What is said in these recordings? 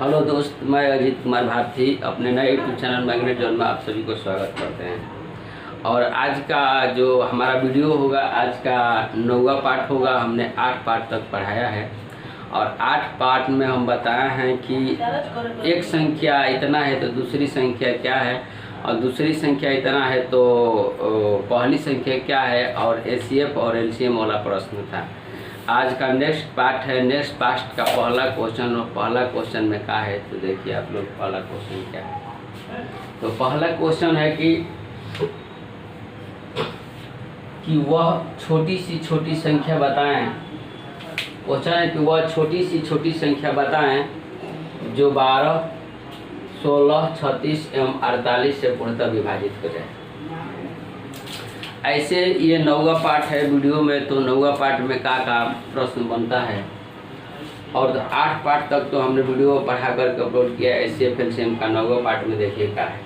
Hello दोस्त, मैं अजीत कुमार भारती अपने नए यूट्यूब चैनल मैग्नेट जोन में आप सभी को स्वागत करते हैं। और आज का जो हमारा वीडियो होगा, आज का 9वां पार्ट होगा। हमने 8 पार्ट तक पढ़ाया है और 8 पार्ट में हम बताए हैं कि एक संख्या इतना है तो दूसरी संख्या क्या है, और दूसरी संख्या इतना है तो पहली संख्या क्या है, और एचसीएफ और एलसीएम वाला प्रश्न था। आज का नेक्स्ट पार्ट है। नेक्स्ट पार्ट का पहला क्वेश्चन, और पहला क्वेश्चन में क्या है तो देखिए आप लोग पहला क्वेश्चन क्या है। तो पहला क्वेश्चन है कि वह छोटी सी छोटी संख्या बताएं। क्वेश्चन है कि वह छोटी सी छोटी संख्या बताएं जो 12, 16, 36 एवं 48 से पूर्णतः विभाजित हो जाए। ऐसे ये 9वां पार्ट है वीडियो में। तो 9वां पार्ट में का प्रश्न बनता है, और 8 पार्ट तक तो हमने वीडियो पढ़ा करके अपलोड किया। एचसीएफ एलसीएम का 9वां पार्ट में देखिए क्या है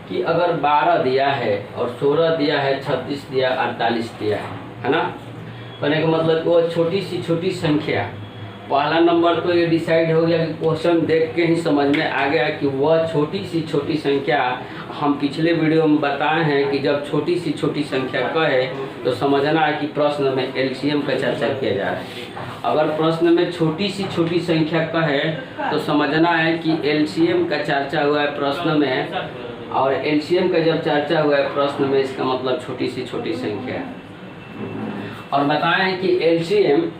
कि अगर 12 दिया है और 16 दिया है, 36 दिया, 48 दिया है ना। कहने का मतलब वो छोटी सी छोटी संख्या, पहला नंबर तो ये डिसाइड हो गया कि क्वेश्चन देख के ही समझ में आ गया कि वह छोटी सी छोटी संख्या। हम पिछले वीडियो में बताए हैं कि जब छोटी सी छोटी संख्या कहे तो समझना है कि प्रश्न में एलसीएम का चर्चा किया जा रहा है। अगर प्रश्न में छोटी सी छोटी संख्या कहे तो समझना है कि एलसीएम का चर्चा हुआ है प्रश्न में, और एलसीएम का जब चर्चा हुआ है प्रश्न में इसका मतलब छोटी सी छोटी संख्या। और बताए हैं कि एलसीएम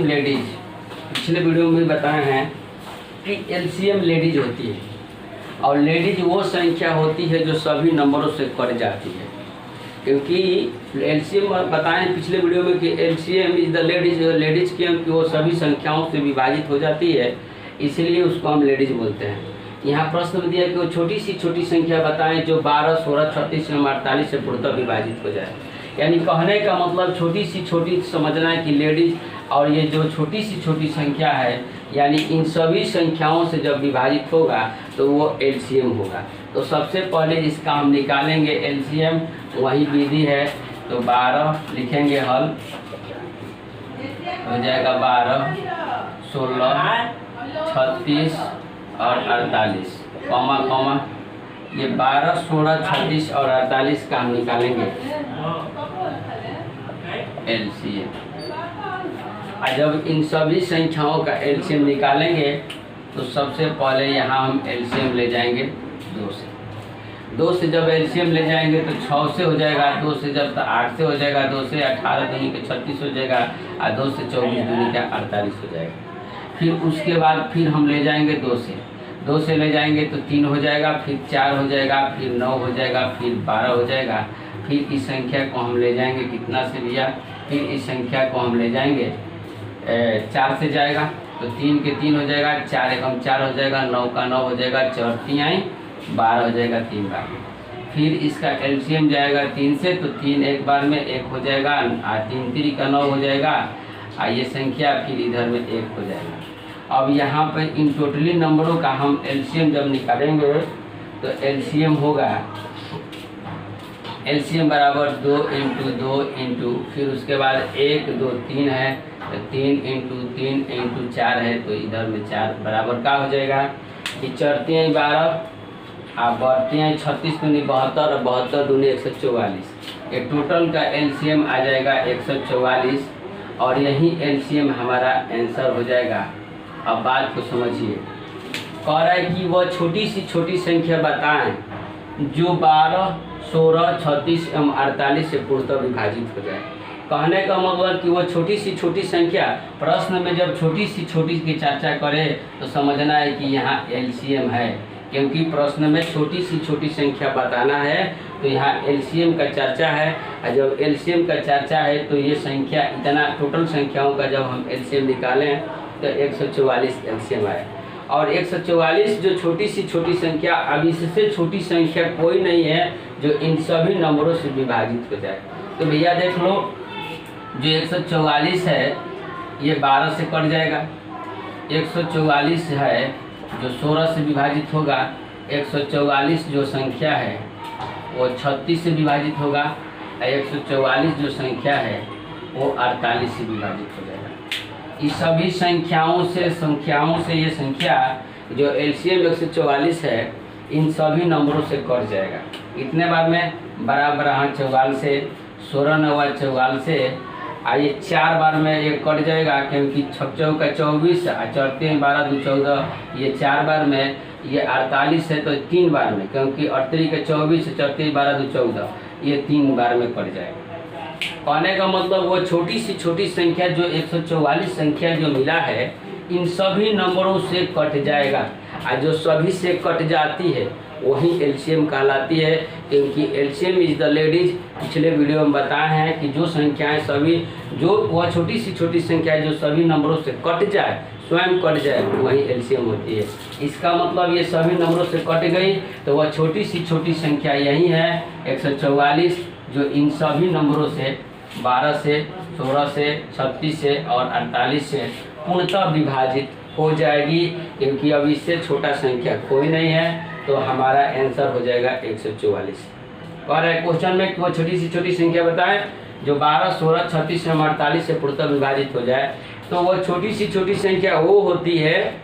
लेडीज पिछले वीडियो में बताए हैं कि एलसीएम लेडीज होती है, और लेडीज वो संख्या होती है जो सभी नंबरों से कट जाती है। क्योंकि एलसीएम बताएं पिछले वीडियो में कि एलसीएम इज द लेडीज क्योंकि वो सभी संख्याओं से विभाजित हो जाती है, इसलिए उसको हम लेडीज बोलते हैं। यहाँ प्रश्न में दिया कि वो छोटी सी छोटी संख्या बताएं जो 12, 16, 36 एवं 48 से पूर्णतः विभाजित हो जाए। यानी कहने का मतलब छोटी सी छोटी समझना है कि लेडीज, और ये जो छोटी सी छोटी संख्या है यानी इन सभी संख्याओं से जब विभाजित होगा तो वो एलसीएम होगा। तो सबसे पहले इसका हम निकालेंगे एलसीएम, वही विधि है। तो 12 लिखेंगे, हल हो जाएगा 12, 16, 36 और 48, कॉमा कॉमा। ये 12, 16, 36 और 48 का हम निकालेंगे एलसीएम। और जब इन सभी संख्याओं का एलसीएम निकालेंगे तो सबसे पहले यहाँ हम एलसीएम ले जाएंगे 2 से जब एलसीएम ले जाएंगे तो 6 से हो जाएगा, 2 से जब 8 से हो जाएगा, 2 से 18 दूनी के 36 हो जाएगा, और 2 से 24 दूनी का 48 हो जाएगा। फिर उसके बाद फिर हम ले जाएंगे 2 से ले जाएंगे तो 3 हो जाएगा, फिर 4 हो जाएगा, फिर 9 हो जाएगा, फिर 12 हो जाएगा। फिर इस संख्या को हम ले जाएंगे कितना से भैया, फिर इस संख्या को हम ले जाएंगे 4 से जाएगा तो 3 के 3 हो जाएगा, 4 एकम 4 हो जाएगा, 9 का 9 हो जाएगा, 4 3 12 हो जाएगा 3 बार। फिर इसका एलसीएम जाएगा 3 से तो 3 एक बार में 1 हो जाएगा, और 3 3 का 9 हो जाएगा, और ये संख्या फिर इधर में 1 हो जाएगा। अब यहाँ पर इन टोटली नंबरों का हम एलसीएम जब निकालेंगे तो एलसीएम होगा, एलसीएम बराबर 2 इंटू 2 इंटू, फिर उसके बाद 1 2 3 है तो 3 इंटू 3 इंटू 4 है तो इधर में 4 बराबर का हो जाएगा कि 4 3 12 आप बढ़ते हैं 36 दूनी 72 और 72 दूनी 144। ये टोटल का एलसीएम आ जाएगा 144, और यही एलसीएम हमारा आंसर हो जाएगा। अब बात को समझिए, कह रहा है कि वह छोटी सी छोटी संख्या बताएं जो 12, 16, 36 एवं 48 से पूर्णतः विभाजित हो जाए। कहने का मतलब कि वो छोटी सी छोटी संख्या, प्रश्न में जब छोटी सी छोटी की चर्चा करें तो समझना है कि यहाँ एलसीएम है, क्योंकि प्रश्न में छोटी सी छोटी संख्या बताना है तो यहाँ एलसीएम का चर्चा है। और जब एलसीएम का चर्चा है तो ये संख्या इतना टोटल संख्याओं का जब हम एलसीएम निकालें तो 144 एलसीएम आए। और 144 जो छोटी सी छोटी संख्या, अब इससे छोटी संख्या कोई नहीं है जो इन सभी नंबरों से विभाजित हो जाए। तो भैया देख लो, जो 144 है ये 12 से कट जाएगा, 144 है जो 16 से विभाजित होगा, 144 जो संख्या है वो 36 से विभाजित होगा, 144 जो संख्या है वो 48 से विभाजित हो जाएगा। इस सभी संख्याओं से ये संख्या जो एलसीएम 144 है इन सभी नंबरों से कट जाएगा। इतने बार में बराबर 44 से 16 9 44 से आइए 4 बार में ये कट जाएगा, क्योंकि 6 चौका 24 और 4 12 2 14 ये 4 बार में, ये 48 है तो 3 बार में, क्योंकि 38 का 24 4 12 2 14 ये 3 बार में कट जाएगा। कहने का मतलब वो छोटी सी छोटी संख्या जो 144 संख्या जो मिला है इन सभी नंबरों से कट जाएगा, और जो सभी से कट जाती है वही एलसीएम कहलाती है, क्योंकि एलसीएम इज द लेडीज। पिछले वीडियो में बताए हैं कि जो संख्याएं सभी जो वह छोटी सी छोटी संख्या जो सभी नंबरों से कट जाए, स्वयं कट जाए, वही एलसीएम होती है। इसका मतलब ये सभी नंबरों से कट गई तो वह छोटी सी छोटी संख्या यही है 144, जो इन सभी नंबरों से 12 से 16 से 36 से और 48 से पूर्णतः विभाजित हो जाएगी, क्योंकि अब इससे छोटा संख्या कोई नहीं है, तो हमारा आंसर हो जाएगा 144। और क्वेश्चन में वो छोटी सी छोटी संख्या बताएं जो 12 16 36 से 48 से पूर्णतः विभाजित हो जाए, तो वो छोटी सी छोटी संख्या वो होती है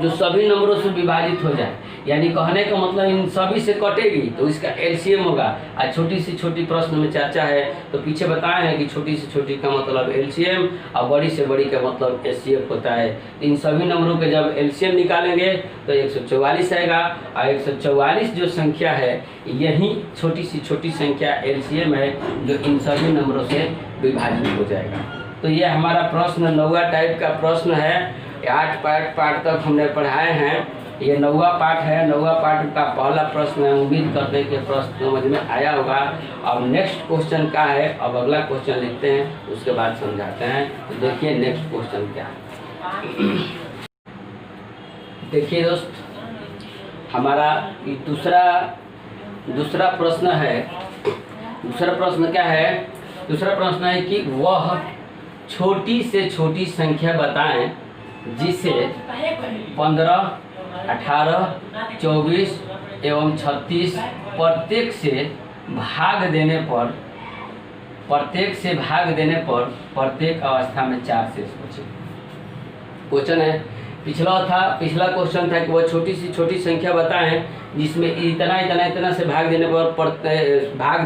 जो सभी नंबरों से विभाजित हो जाए, यानी कहने का मतलब इन सभी से कटेगी तो इसका एलसीएम होगा। आज छोटी सी छोटी प्रश्न में चर्चा है तो पीछे बताए हैं कि छोटी से छोटी का मतलब एलसीएम और बड़ी से बड़ी का मतलब एचसीएफ होता है। इन सभी नंबरों के जब एलसीएम निकालेंगे तो 144 आएगा, और 144 जो संख्या है यही छोटी सी छोटी संख्या एलसीएम है जो इन सभी नंबरों से विभाजित हो जाएगा। तो ये हमारा प्रश्न 9वां टाइप का प्रश्न है। 8 पार्ट तक हमने पढ़ाए हैं, ये 9वां पार्ट है। 9वां पार्ट का पहला प्रश्न है, उम्मीद करते हैं कि प्रश्न समझ में आया होगा। अब नेक्स्ट क्वेश्चन क्या है, अब अगला क्वेश्चन लिखते हैं उसके बाद समझाते हैं। तो देखिए नेक्स्ट क्वेश्चन क्या है। देखिए दोस्त, हमारा दूसरा प्रश्न है। दूसरा प्रश्न क्या है? दूसरा प्रश्न है कि वह छोटी से छोटी संख्या बताएं जिसे 15 18 24 एवं 36 प्रत्येक से भाग देने पर प्रत्येक अवस्था में 4 शेष बचे। क्वेश्चन है पिछला क्वेश्चन था कि वह छोटी सी छोटी संख्या बताएं जिसमें इतना से भाग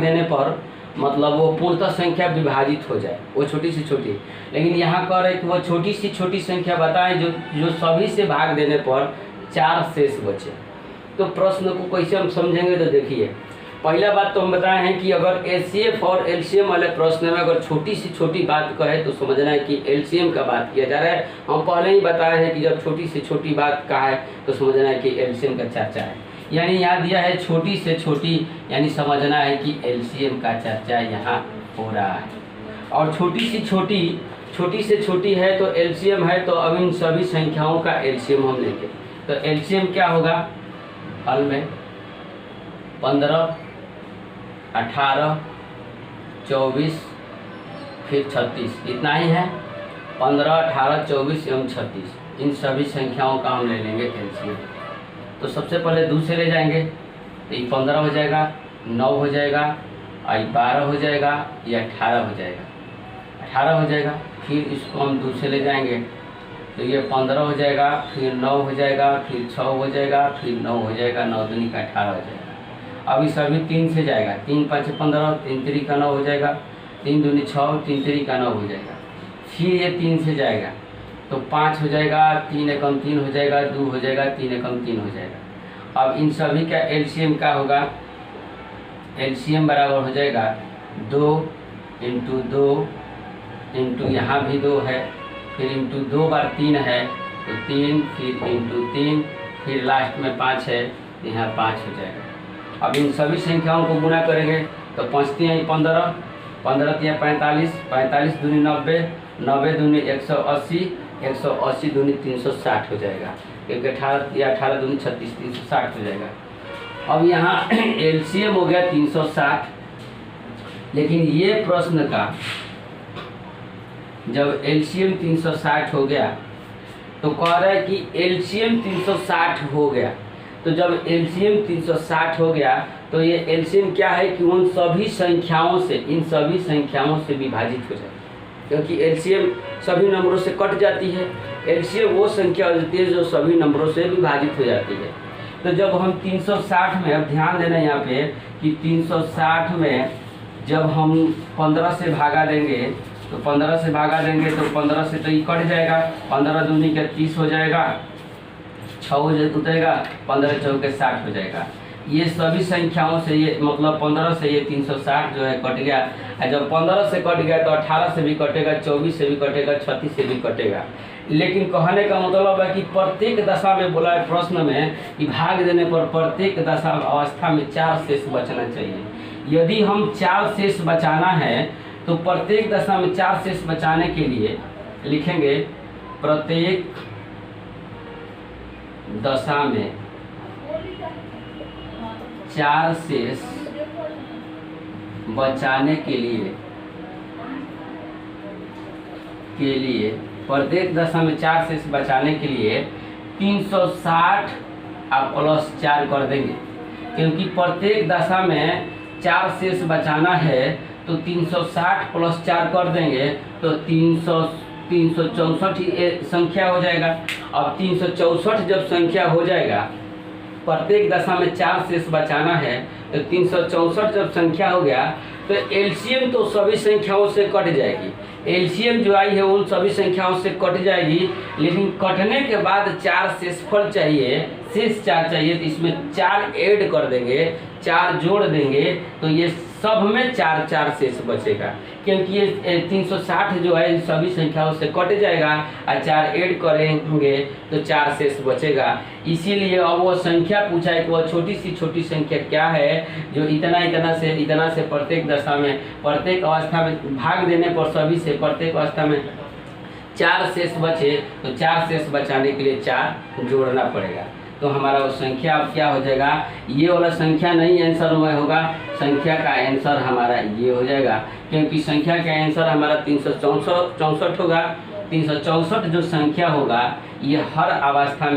देने पर मतलब वो पूर्णतः संख्या विभाजित हो जाए, वो छोटी सी छोटी। लेकिन यहाँ कह रहे कि वो छोटी सी छोटी संख्या बताएं जो सभी से भाग देने पर 4 शेष बचे। तो प्रश्न को कैसे हम समझेंगे? तो देखिए, पहला बात तो हम बताए हैं कि अगर एचसीएफ और एलसीएम वाले प्रश्न में अगर छोटी सी छोटी बात कहे तो समझना है कि एलसीएम का बात किया जा रहा है। हम पहले ही बताए हैं कि जब छोटी से छोटी बात कहा है तो समझना है कि एलसीएम का चर्चा है। यानी यहाँ दिया है छोटी से छोटी, यानी समझना है कि एलसीएम का चर्चा यहाँ हो रहा है। और छोटी से छोटी है तो एलसीएम है, तो अब इन सभी संख्याओं का एलसीएम हम लेंगे। तो एलसीएम क्या होगा? हल में 15 18 24 फिर 36, इतना ही है। 15 18 24 एवं 36 इन सभी संख्याओं का हम ले लेंगे एलसीएम। तो सबसे पहले 2 से ले जाएंगे तो ये 15 हो जाएगा, 9 हो जाएगा, और 12 हो जाएगा, ये 18 हो जाएगा, 18 हो जाएगा। फिर इसको हम 2 से ले जाएंगे तो ये 15 हो जाएगा, फिर 9 हो जाएगा, फिर 6 हो जाएगा, फिर 9 हो जाएगा, 9 दूनी का 18 हो जाएगा। अब इस अभी 3 से जाएगा, 3 5 15, 3 3 का 9 हो जाएगा, 3 दूनी 6, 3 3 का 9 हो जाएगा। फिर ये 3 से जाएगा तो 5 हो जाएगा, 3 एकम 3 हो जाएगा, 2 हो जाएगा, 3 एकम 3 हो जाएगा। अब इन सभी का एलसीएम क्या होगा? एलसीएम बराबर हो जाएगा 2 इंटू 2 इंटू यहाँ भी 2 है, फिर इंटू 2 बार 3 है तो 3, फिर इंटू 3, फिर लास्ट में 5 है, यहाँ 5 हो जाएगा। अब इन सभी संख्याओं को गुणा करेंगे तो 5 3 15, 15 3 45, 45 दूनी 90, 90 दूनी 180, 180 दूनी 360 हो जाएगा, क्योंकि 18 दूनी 36, 360 हो जाएगा। अब यहाँ एलसीएम हो गया 360। लेकिन ये प्रश्न का जब एलसीएम 360 हो गया तो कह रहा है कि एलसीएम 360 हो गया तो जब एलसीएम 360 हो गया तो ये एलसीएम क्या है कि उन सभी संख्याओं से, इन सभी संख्याओं से विभाजित हो जाए, क्योंकि एलसीएम सभी नंबरों से कट जाती है। एलसीएम वो संख्या हो जाती है जो सभी नंबरों से विभाजित हो जाती है। तो जब हम 360 में, अब ध्यान देना यहाँ पे कि 360 में जब हम 15 से भागा देंगे तो 15 से भागा देंगे तो 15 से तो ये कट जाएगा, 15 दूनी का 30 हो जाएगा, 6 हो जाएगा, 15 चौके 60 हो जाएगा। ये सभी संख्याओं से ये मतलब 15 से ये 360 जो है कट गया। और जब 15 से कट गया तो 18 से भी कटेगा, 24 से भी कटेगा, 36 से भी कटेगा। लेकिन कहने का मतलब है कि प्रत्येक दशा में बोला है प्रश्न में कि भाग देने पर प्रत्येक दशा अवस्था में 4 शेष बचना चाहिए। यदि हम 4 शेष बचाना है तो प्रत्येक दशा में 4 शेष बचाने के लिए लिखेंगे प्रत्येक दशा में 4 शेष बचाने के लिए प्रत्येक दशा में 4 शेष बचाने के लिए 360 आप प्लस 4 कर देंगे, क्योंकि प्रत्येक दशा में 4 शेष बचाना है तो 360 प्लस 4 कर देंगे तो 364 संख्या हो जाएगा। अब 364 जब संख्या हो जाएगा, प्रत्येक दशा में 4 शेष बचाना है तो 364 जब संख्या हो गया तो एलसीएम तो सभी संख्याओं से कट जाएगी। एलसीएम जो आई है उन सभी संख्याओं से कट जाएगी, लेकिन कटने के बाद 4 शेषफल चाहिए, शेष 4 चाहिए, तो इसमें 4 ऐड कर देंगे, 4 जोड़ देंगे तो ये सब में 4 शेष बचेगा, क्योंकि ये 360 जो है सभी संख्याओं से कट जाएगा और 4 ऐड करेंगे तो 4 शेष बचेगा। इसीलिए अब वो संख्या पूछा है कि वह छोटी संख्या क्या है जो इतना से प्रत्येक दशा में, प्रत्येक अवस्था में भाग देने पर सभी से प्रत्येक अवस्था में 4 शेष बचे, तो 4 शेष बचाने के लिए 4 जोड़ना पड़ेगा। तो हमारा वो संख्या अब क्या हो जाएगा, ये वाला संख्या नहीं आंसर में होगा, संख्या का आंसर हमारा ये हो जाएगा, क्योंकि संख्या का आंसर हमारा 364 होगा। 364 जो संख्या होगा ये हर अवस्था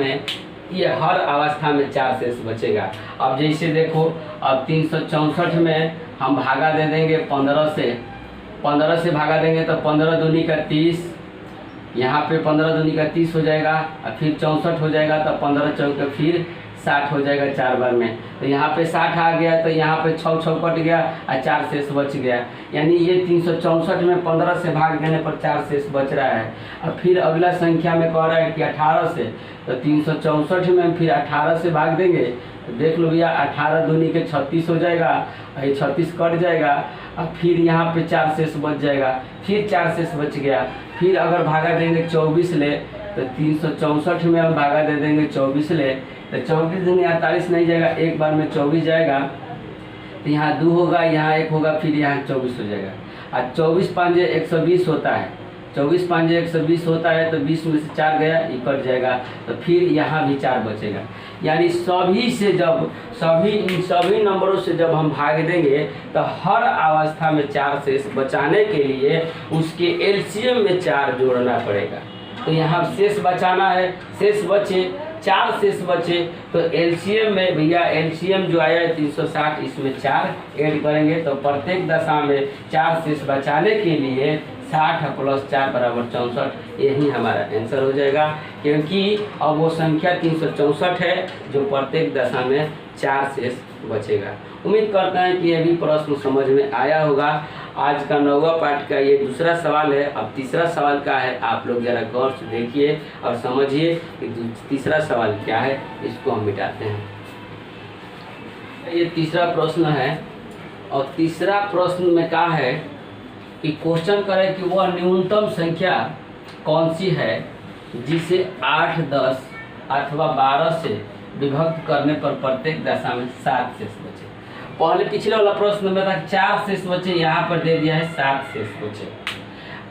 में 4 शेष बचेगा। अब जैसे देखो, अब 364 में हम भागा दे देंगे 15 से भागा देंगे तो 15 दूनी का 30, यहाँ पे 15 दूनी का 30 हो जाएगा और फिर 64 हो जाएगा तो 15 चौके फिर 60 हो जाएगा 4 बार में, तो यहाँ पे 60 आ गया तो यहाँ पे 6 कट गया और 4 शेष बच गया। यानी ये 364 में 15 से भाग देने पर 4 शेष बच रहा है। और फिर अगला संख्या में कह रहा है कि 18 से, तो 364 में फिर 18 से भाग देंगे तो देख लो भैया 18 दूनी के 36 हो जाएगा और ये 36 कट जाएगा और फिर यहाँ पे 4 शेष बच जाएगा, फिर 4 शेष बच गया। फिर अगर भागा देंगे 24 ले तो 364 में हम भागा दे देंगे 24 ले तो 24 दूनी 48 नहीं जाएगा, एक बार में 24 जाएगा तो यहाँ 2 होगा, यहाँ 1 होगा, फिर यहाँ 24 हो जाएगा। और 24 पाँजे 120 होता है, 24 पाँजे 120 होता है तो 20 में से 4 गया, ये कट जाएगा, तो फिर यहाँ भी 4 बचेगा। यानी सभी नंबरों से जब हम भाग देंगे तो हर अवस्था में 4 शेष बचाने के लिए उसके एलसीएम में 4 जोड़ना पड़ेगा। तो यहाँ शेष बचाना है, शेष बचे 4 शेष बचे तो एलसीएम में भैया एलसीएम जो आया है 360, इसमें 4 ऐड करेंगे तो प्रत्येक दशा में 4 शेष बचाने के लिए 60 प्लस 4 बराबर 64, यही हमारा आंसर हो जाएगा, क्योंकि अब वो संख्या 364 है जो प्रत्येक दशा में 4 शेष बचेगा। उम्मीद करते हैं कि ये भी प्रश्न समझ में आया होगा। आज का 9वां पाठ का ये दूसरा सवाल है। अब तीसरा सवाल क्या है आप लोग ज़रा गौर से देखिए और समझिए कि तीसरा सवाल क्या है, इसको हम मिटाते हैं। ये तीसरा प्रश्न है और तीसरा प्रश्न में क्या है कि क्वेश्चन करें कि वह न्यूनतम संख्या कौन सी है जिसे 8, 10 अथवा 12 से विभक्त करने पर प्रत्येक दशा में 7 शेष बचे। पहले पिछले वाला प्रश्न में था 4 शेष बचे, यहाँ पर दे दिया है 7 शेष बचे।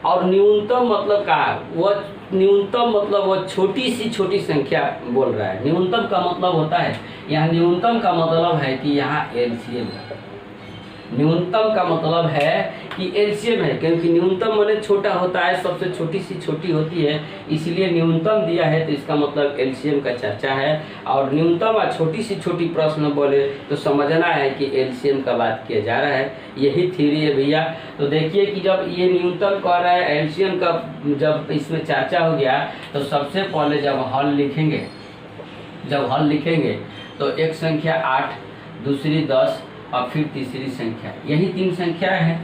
और न्यूनतम मतलब क्या, वह न्यूनतम मतलब वह छोटी संख्या बोल रहा है। न्यूनतम का मतलब होता है, यहाँ न्यूनतम का मतलब है कि यहाँ एलसीएम न्यूनतम का मतलब है कि एलसीएम है, क्योंकि न्यूनतम माने छोटा होता है, सबसे छोटी सी छोटी होती है, इसलिए न्यूनतम दिया है तो इसका मतलब एलसीएम का चर्चा है। और न्यूनतम और छोटी सी छोटी प्रश्न बोले तो समझना है कि एलसीएम का बात किया जा रहा है, यही थ्योरी है भैया। तो देखिए कि जब ये न्यूनतम कह रहा है, एलसीएम का जब इसमें चर्चा हो गया तो सबसे पहले जब हल लिखेंगे तो एक संख्या 8, दूसरी 10 और फिर तीसरी संख्या, यही 3 संख्या है।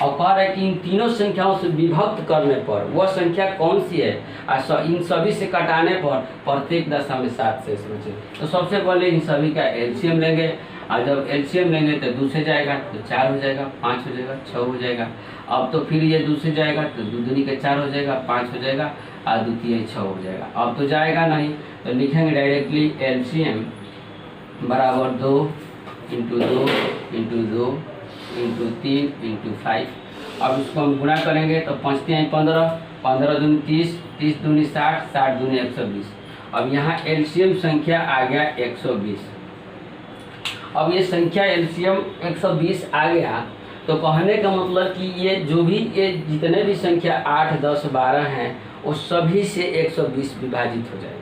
और कह रहा है कि इन तीनों संख्याओं से विभक्त करने पर वह संख्या कौन सी है, और इन सभी से कटाने पर प्रत्येक दशा में 7 शेष बचे। तो सबसे पहले इन सभी का एलसीएम लेंगे, और जब एलसीएम लेंगे तो 2 से जाएगा तो 4 हो जाएगा, 5 हो जाएगा, 6 हो जाएगा। अब तो फिर ये 2 से जाएगा तो 2 दूनी का 4 हो जाएगा, 5 हो जाएगा, और द्वितीय 6 हो जाएगा। अब तो जाएगा नहीं तो लिखेंगे डायरेक्टली एलसीएम बराबर 2 इंटू 2 इंटू 2 इंटू 3 इंटू 5। अब उसको हम गुणा करेंगे तो 5 3 15, 15 दूनी 30, 30 दूनी 60, 60 दूनी 120। अब यहाँ एलसीएम संख्या आ गया 120। अब ये संख्या एलसीएम 120 आ गया तो कहने का मतलब कि ये जो भी ये जितने भी संख्या 8 10 12 हैं वो सभी से 120 विभाजित हो जाएगा।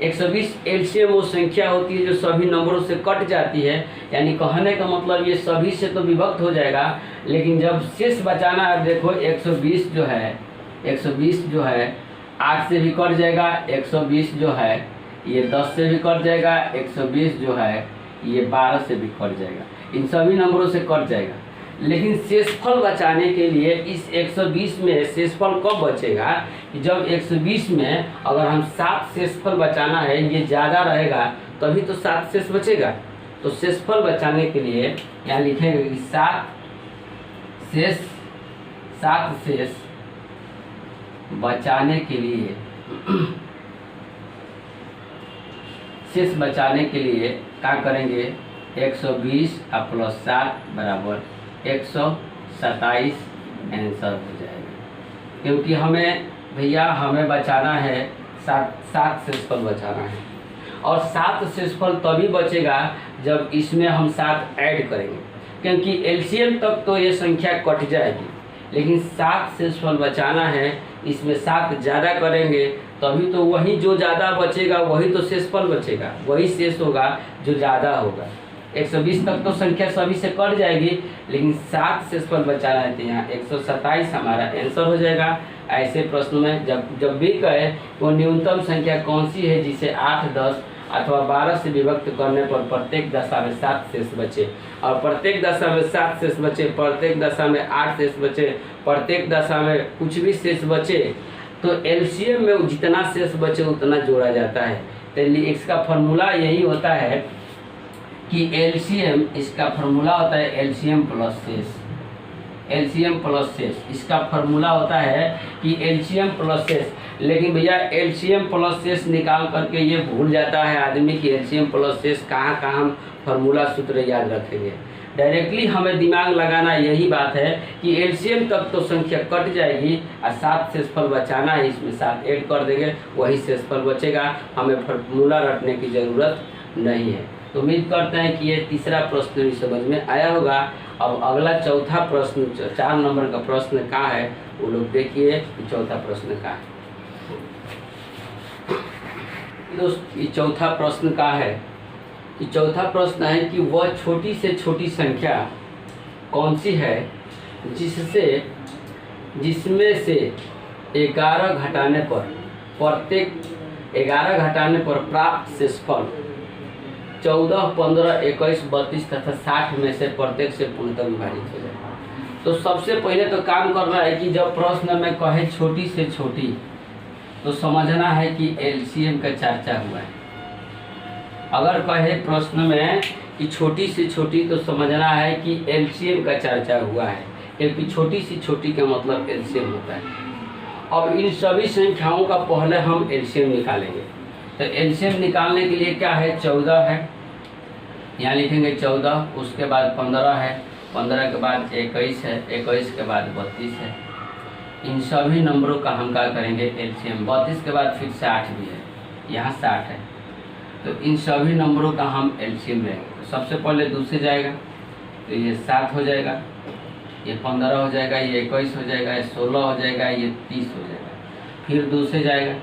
120 एलसीएम वो संख्या होती है जो सभी नंबरों से कट जाती है, यानी कहने का मतलब ये सभी से तो विभक्त हो जाएगा, लेकिन जब शेष बचाना है देखो 120 जो है 8 से भी कट जाएगा, 120 जो है ये 10 से भी कट जाएगा, 120 जो है ये 12 से भी कट जाएगा, इन सभी नंबरों से कट जाएगा। लेकिन शेषफल बचाने के लिए इस 120 में शेषफल कब बचेगा कि जब 120 में अगर हम 7 शेषफल बचाना है, ये ज़्यादा रहेगा तभी तो 7 शेष बचेगा। तो शेषफल बचाने के लिए यहाँ लिखेंगे कि 7 शेष बचाने के लिए शेष बचाने के लिए क्या करेंगे, 120 प्लस 7 बराबर 127 आंसर हो जाएगा। क्योंकि हमें बचाना है 7 शेषफल बचाना है, और 7 शेषफल तभी बचेगा जब इसमें हम 7 ऐड करेंगे, क्योंकि एलसीएम तक तो ये संख्या कट जाएगी, लेकिन 7 शेषफल बचाना है, इसमें 7 ज़्यादा करेंगे तभी तो वही जो ज़्यादा बचेगा वही तो शेषफल बचेगा, वही शेष होगा जो ज़्यादा होगा। 120 तक तो संख्या सभी से कट जाएगी, लेकिन 7 शेषफल बचाना है तो यहाँ 127 हमारा आंसर हो जाएगा। ऐसे प्रश्न में जब भी कहे वो न्यूनतम संख्या कौन सी है जिसे 8 10 अथवा 12 से विभक्त करने पर प्रत्येक दशा में 7 शेष बचे, और प्रत्येक दशा में 7 शेष बचे, प्रत्येक दशा में 8 शेष बचे, प्रत्येक दशा में कुछ भी शेष बचे, तो एलसीएम में जितना शेष बचे उतना जोड़ा जाता है। तो इसका फॉर्मूला यही होता है कि एलसीएम, इसका फॉर्मूला होता है एलसीएम प्लस शेष, एलसीएम प्लस शेष इसका फॉर्मूला होता है कि एलसीएम प्लस शेष। लेकिन भैया एलसीएम प्लस शेष निकाल करके ये भूल जाता है आदमी कि एलसीएम प्लस शेष कहाँ हम फॉर्मूला सूत्र याद रखेंगे। डायरेक्टली हमें दिमाग लगाना यही बात है कि एलसीएम तक तो संख्या कट जाएगी और 7 शेषफल बचाना है, इसमें 7 ऐड कर देंगे वही शेषफल बचेगा, हमें फॉर्मूला रटने की ज़रूरत नहीं है। तो उम्मीद करते हैं कि ये तीसरा प्रश्न भी समझ में आया होगा। अब अगला चौथा प्रश्न 4 नंबर का प्रश्न क्या है वो लोग देखिए कि चौथा प्रश्न क्या है। दोस्त ये चौथा प्रश्न क्या है कि चौथा प्रश्न है कि वह छोटी से छोटी संख्या कौन सी है जिसमें से 11 घटाने पर प्राप्त शेषफल 14, 15, 21, 32 तथा 60 में से प्रत्येक से पूर्णतः विभाजित हो जाए। तो सबसे पहले तो काम करना है कि जब प्रश्न में कहे छोटी से छोटी तो समझना है कि एलसीएम का चर्चा हुआ है। अगर कहे प्रश्न में कि छोटी से छोटी तो समझना है कि एलसीएम का चर्चा हुआ है, क्योंकि छोटी से छोटी का मतलब एलसीएम होता है। अब इन सभी संख्याओं का पहले हम एलसीएम निकालेंगे। तो एलसीएम निकालने के लिए क्या है, 14 है, यहाँ लिखेंगे 14, उसके बाद 15 है, 15 के बाद 21 है, 21 के बाद 32 है। इन सभी नंबरों का हम क्या करेंगे एलसीएम। 32 के बाद फिर 60 भी है, यहाँ 60 है, तो इन सभी नंबरों का हम एलसीएम लेंगे। तो सबसे पहले 2 से जाएगा, तो ये 7 हो जाएगा, ये 15 हो जाएगा, ये 21 हो जाएगा, ये 16 हो जाएगा, ये 30 हो जाएगा। फिर 2 से जाएगा,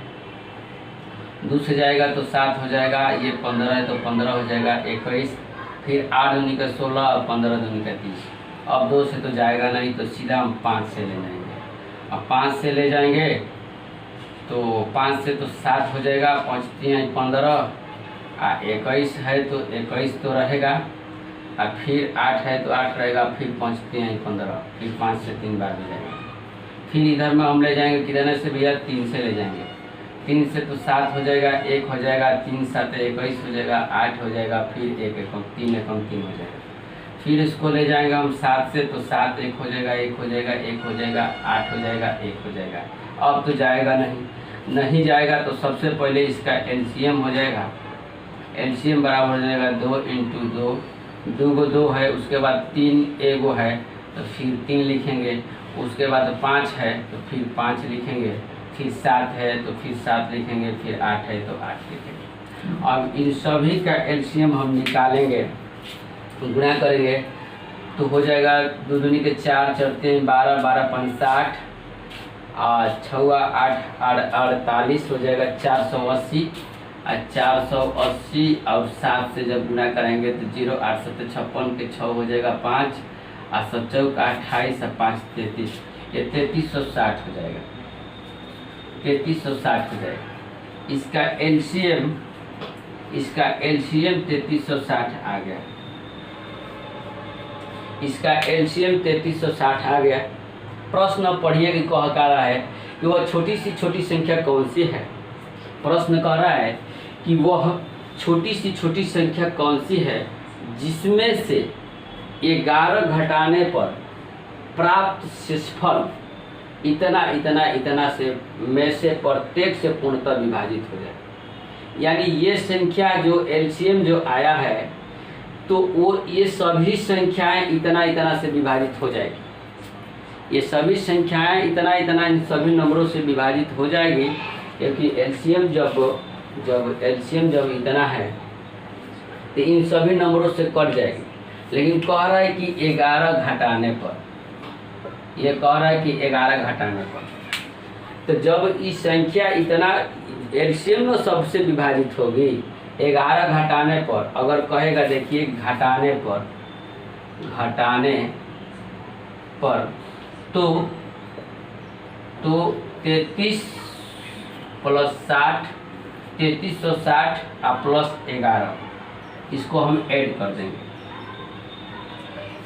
2 से जाएगा तो 7 हो जाएगा, ये 15 है तो 15 हो जाएगा, 21, फिर 8 दूनी का 16 और 15 दूनी का 30। अब 2 से तो जाएगा नहीं, तो सीधा हम 5 से ले जाएंगे। अब 5 से ले जाएंगे तो 5 से तो 7 हो जाएगा, 5 3 15, 21 है तो 21 तो रहेगा, और फिर 8 है तो 8 रहेगा, फिर 5 3 15, फिर 5 से 3 बार ले जाएंगे। फिर इधर में हम ले जाएंगे कितने से भैया, 3 से ले जाएंगे। 3 से तो 7 हो जाएगा, 1 हो जाएगा, 3 7 21 हो जाएगा, 8 हो जाएगा, फिर 1 एकम 3 एकम 3 हो जाएगा। फिर इसको ले जाएंगे हम 7 से, तो 7 1 हो जाएगा, 1 हो जाएगा, 1 हो जाएगा, 8 हो जाएगा, 1 हो जाएगा। अब तो जाएगा नहीं जाएगा तो सबसे पहले इसका एलसीएम हो जाएगा। एलसीएम बराबर हो जाएगा 2 × 2, 2 को 2 है, उसके बाद 3 एगो है तो फिर 3 लिखेंगे, उसके बाद 5 है तो फिर 5 लिखेंगे, फिर 7 है तो फिर 7 लिखेंगे, फिर 8 है तो 8 लिखेंगे। अब इन सभी का एलसीएम हम निकालेंगे, गुणा करेंगे तो हो जाएगा 2 दूनी के 4, 4 3 12, 12 5 60, और 6 8 48 हो जाएगा, 480, और 480 और 7 से जब गुणा करेंगे तो 0 8 7 56 के 6 हो जाएगा 5, और 7 चौक 28 और 5 33, ये 3360 हो जाएगा, 3360 हो जाएगा। इसका एलसीएम 3360 आ गया, इसका एलसीएम 3360 आ गया। प्रश्न पढ़िए कि कह रहा है कि वह छोटी सी छोटी संख्या कौन सी है। प्रश्न कह रहा है कि वह छोटी सी छोटी संख्या कौन सी है जिसमें से 11 घटाने पर प्राप्त शेषफल इतना इतना इतना से में से प्रत्येक से पूर्णतः विभाजित हो जाए। यानी ये संख्या जो एलसीएम जो आया है तो वो ये सभी संख्याएं इतना इतना से विभाजित हो जाएगी। ये सभी संख्याएं इतना इतना इन सभी नंबरों से विभाजित हो जाएगी, क्योंकि एलसीएम जब एलसीएम जब इतना है तो इन सभी नंबरों से कट जाएगी। लेकिन कह रहा है कि 11 घटाने पर, ये कह रहा है कि 11 घटाने पर, तो जब इस संख्या इतना एलसीएम में सबसे विभाजित होगी 11 घटाने पर, अगर कहेगा देखिए घटाने पर तो 33 + 60 3360 और प्लस 11 इसको हम ऐड कर देंगे,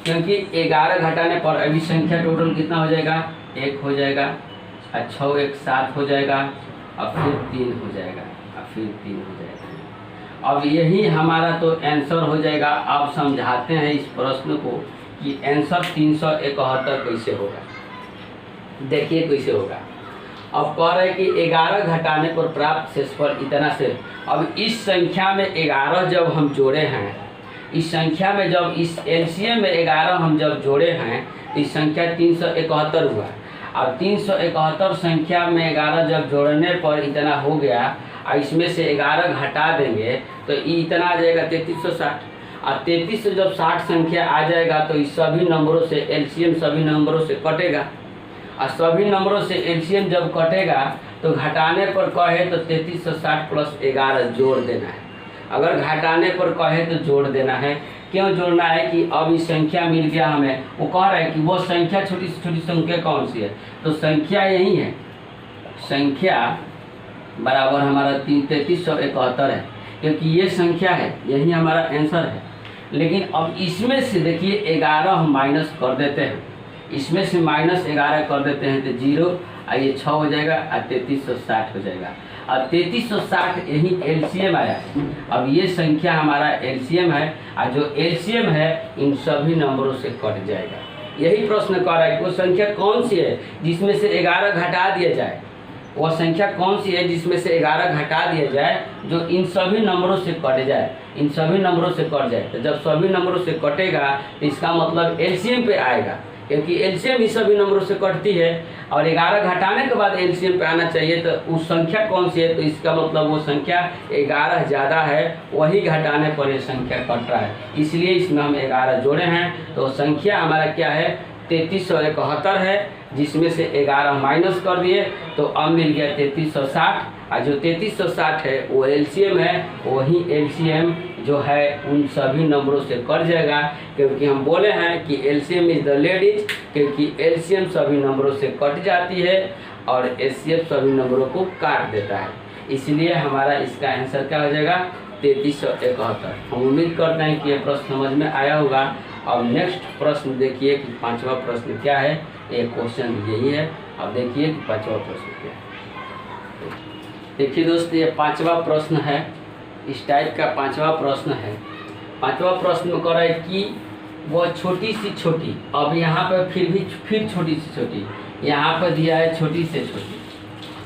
क्योंकि 11 घटाने पर अभी संख्या टोटल कितना हो जाएगा, 1 हो जाएगा, और 6 1 7 हो जाएगा, और फिर 3 हो जाएगा, और फिर 3 हो जाएगा। अब यही हमारा तो आंसर हो जाएगा। अब समझाते हैं इस प्रश्न को कि आंसर 371 कैसे होगा। देखिए कैसे होगा। अब कह रहे हैं कि 11 घटाने पर प्राप्त शेषफल इतना से। अब इस संख्या में 11 जब हम जोड़े हैं, इस संख्या में जब इस एलसीएम में 11 हम जब जोड़े हैं तो इस संख्या 371 हुआ। अब 371 संख्या में 11 जब जोड़ने पर इतना हो गया, और इसमें से 11 घटा देंगे तो इतना आ जाएगा 3360। और 33 से जब 60 संख्या आ जाएगा तो इस सभी नंबरों से एलसीएम सभी नंबरों से कटेगा, और सभी नंबरों से एलसीएम जब कटेगा तो घटाने पर कहे तो 3360 + 11 जोड़ देना है। अगर घटाने पर कहे तो जोड़ देना है। क्यों जोड़ना है कि अब इस संख्या मिल गया हमें। वो कह रहा है कि वो संख्या छोटी से छोटी संख्या कौन सी है, तो संख्या यही है, संख्या बराबर हमारा 3371 है, क्योंकि ये संख्या है, यही हमारा आंसर है। लेकिन अब इसमें से देखिए 11 हम माइनस कर देते हैं, इसमें से -11 कर देते हैं तो 0, और ये 6 हो जाएगा, और 3360 हो जाएगा। अब 3360 यही एलसीएम आया है। अब ये संख्या हमारा एलसीएम है, और जो एलसीएम है इन सभी नंबरों से कट जाएगा। यही प्रश्न कर रहा है कि वो संख्या कौन सी है जिसमें से 11 घटा दिया जाए। वह संख्या कौन सी है जिसमें से 11 घटा दिया जाए जो इन सभी नंबरों से कट जाए, इन सभी नंबरों से कट जाए। तो जब सभी नंबरों से कटेगा तो इसका मतलब एलसीएम पे आएगा। क्योंकि एलसीएम ही सभी नंबरों से कटती है और 11 घटाने के बाद एलसीएम पे आना चाहिए। तो उस संख्या कौन सी है, तो इसका मतलब वो संख्या 11 ज़्यादा है, वही घटाने पर ये संख्या कट रहा है, इसलिए इसमें हम 11 जोड़े हैं। तो संख्या हमारा क्या है, 3371 है, जिसमें से 11 माइनस कर दिए तो अब मिल गया 3360। और जो 3360 है वो एलसीएम है, वही एलसीएम जो है उन सभी नंबरों से कट जाएगा, क्योंकि हम बोले हैं कि एलसीएम इज द लेडीज, क्योंकि एलसीएम सभी नंबरों से कट जाती है और एचसीएफ सभी नंबरों को काट देता है, इसलिए हमारा इसका आंसर क्या हो जाएगा 3371। हम उम्मीद करते हैं कि ये प्रश्न समझ में आया होगा। अब नेक्स्ट प्रश्न देखिए कि 5वां प्रश्न क्या है, एक क्वेश्चन यही है। अब देखिए कि 5वां प्रश्न क्या है। देखिए दोस्तों, ये 5वां प्रश्न है, इस टाइप का 5वां प्रश्न है। 5वां प्रश्न में कह रहा है कि वो छोटी सी छोटी, अब यहाँ पर फिर छोटी सी छोटी, यहाँ पर दिया है छोटी से छोटी,